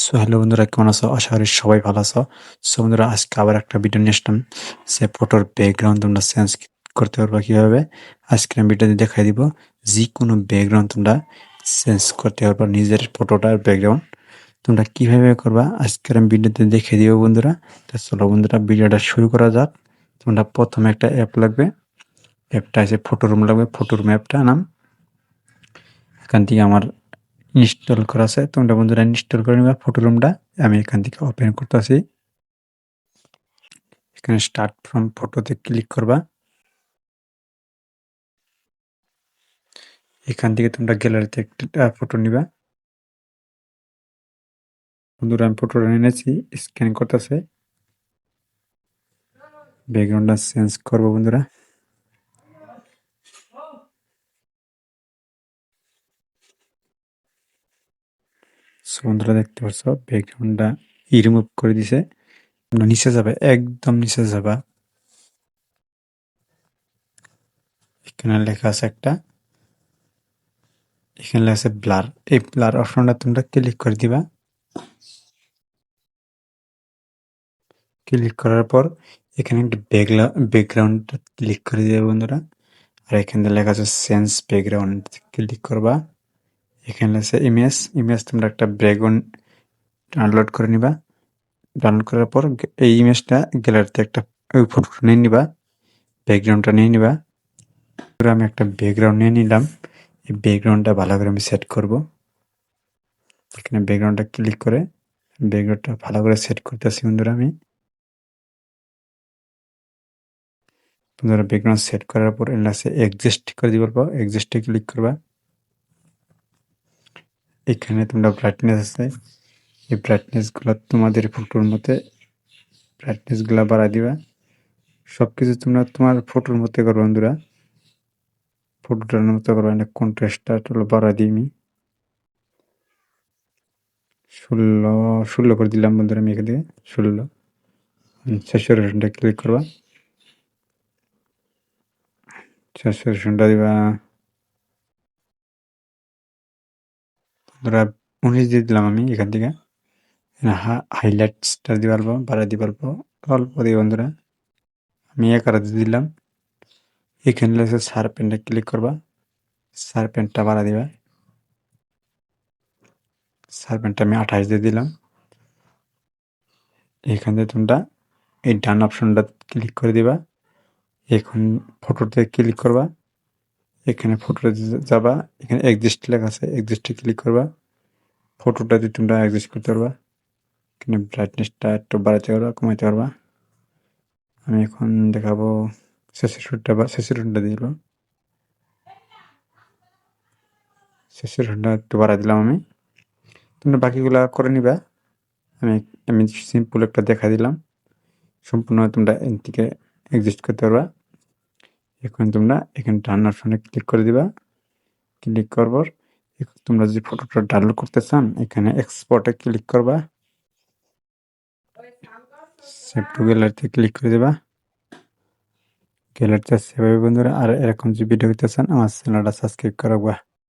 Hello বন্ধুরা, কেমন আছো? আশা করি সবাই ভালো আছো। বন্ধুরা, আজকে আবার একটা ভিডিও নিয়ে আসলাম। সে ফটোর ব্যাকগ্রাউন্ড তোমরা চেঞ্জ করতে পারবা কিভাবে, আজকে আমি ভিডিওতে দেখাই দিব। যে কোনো ব্যাকগ্রাউন্ড তোমরা চেঞ্জ করতে পারবা, নিজের ফটোটার ব্যাকগ্রাউন্ড তোমরা কিভাবে করবা আজকের আমি ভিডিওতে দেখিয়ে দিব বন্ধুরা। তো চলো বন্ধুরা, ভিডিওটা শুরু করা যাক। তোমরা প্রথমে একটা অ্যাপ লাগবে। অ্যাপটা আছে ফটো রুম লাগবে। ফটো রুম অ্যাপটা নাম এখান থেকে আমার ইনস্টল করা আছে। তোমরা বন্ধুরা ইনস্টল করে নিবা ফটো রুমটা। আমি এখান থেকে ওপেন করতেছি। এখানে স্টার্ট ফ্রম ফটোতে ক্লিক করবা। এখান থেকে তোমরা গ্যালারিতে একটা ফটো নিবা। বন্ধুরা, আমি ফটোটা এনেছি, স্ক্যান করতেছে। ব্যাকগ্রাউন্ডটা চেঞ্জ করবো বন্ধুরা। বন্ধুরা দেখতে পাচ্ছ ব্যাকগ্রাউন্ডটা রিমুভ করে দিছে। তোমরা নিচে যাবে, একদম নিচে যাবা। এখানে লেখা আছে একটা, এখানে লেখা আছে ব্লার। এই ব্লার অপশনটা তোমরা ক্লিক করে দিবা। ক্লিক করার পর এখানে একটা ব্যাকগ্রাউন্ড ক্লিক করে দিবে বন্ধুরা। আর এখানে লেখা আছে চেঞ্জ ব্যাকগ্রাউন্ড, ক্লিক করবা। এখানে আছে ইমেজ। তোমরা একটা ব্যাকগ্রাউন্ড ডাউনলোড করে নিবা। ডাউনলোড করার পর এই ইমেজটা গ্যালারিতে একটা ওই ফটোটা নিয়ে নিবা, ব্যাকগ্রাউন্ডটা নিয়ে নিবা। আমি একটা ব্যাকগ্রাউন্ড নিয়ে নিলাম। এই ব্যাকগ্রাউন্ডটা ভালো করে আমি সেট করব। এখানে ব্যাকগ্রাউন্ডটা ক্লিক করে ব্যাকগ্রাউন্ডটা ভালো করে সেট করতেছি বন্ধুরা। আমি বন্ধুরা ব্যাকগ্রাউন্ড সেট করার পর এখানে এডজাস্ট করে দিবার পর এডজাস্টে ক্লিক করবা। এখানে তোমরা ব্রাইটনেস আছে, এই ব্রাইটনেসগুলো তোমাদের ফটোর মধ্যে ব্রাইটনেসগুলো বাড়াই দিবা। সবকিছু তোমরা তোমার ফটোর মধ্যে করো বন্ধুরা। ফটোটার মতো করবা। কন্ট্রাস্টটা একটু বাড়াই দিই আমি। 16 করে দিলাম বন্ধুরা। আমি এখান থেকে 16 স্যাচুরেশনটা ক্লিক করবা। স্যাচুরেশনটা দিবা বন্ধুরা 19 দিয়ে দিলাম আমি এখান থেকে। হাইলাইটসটা দিতে পারবো, বাড়াই দিতে পারবো, অল্প দিয়ে বন্ধুরা। আমি 11 দিয়ে দিলাম। এখানে লেগেছে শার্পেনটা ক্লিক করবা। শার্পেনটা বাড়াই দিবা। শার্পেনটা আমি 28 দিয়ে দিলাম। এখান থেকে তোমরা এই ডান অপশনটা ক্লিক করে দিবা। এখন ফটোতে ক্লিক করবা। এখানে ফটোতে যাবা, এখানে এক্সিস্ট লেখা আছে, এক্সিস্টে ক্লিক করবা। ফটোটা দিয়ে তোমরা এক্সিস্ট করতে পারবা। এখানে ব্রাইটনেসটা একটু বাড়াতে পারবা, কমাইতে পারবা। আমি এখন দেখাবো স্যাচুরেশনটা দিল। স্যাচুরেশনটা একটু বাড়াই দিলাম আমি। তোমরা বাকিগুলা করে নিবা। আমি আমি সিম্পল একটা দেখা দিলাম। সম্পূর্ণ তোমরা এন থেকে এক্সিস্ট করতে পারবা। এখন তোমরা এখানে ডান অপশনে ক্লিক করে দিবা। ক্লিক করবার তোমরা যে ফটোটা ডাউনলোড করতে চান এখানে এক্সপোর্টে ক্লিক করবা। সেভ টু গ্যালারিতে ক্লিক করে দিবা। গ্যালারিতে সেভ হবে বন্ধুরা। আর এরকম যে ভিডিও হইতে চান আমার চ্যানেলটা সাবস্ক্রাইব করে রাখবা।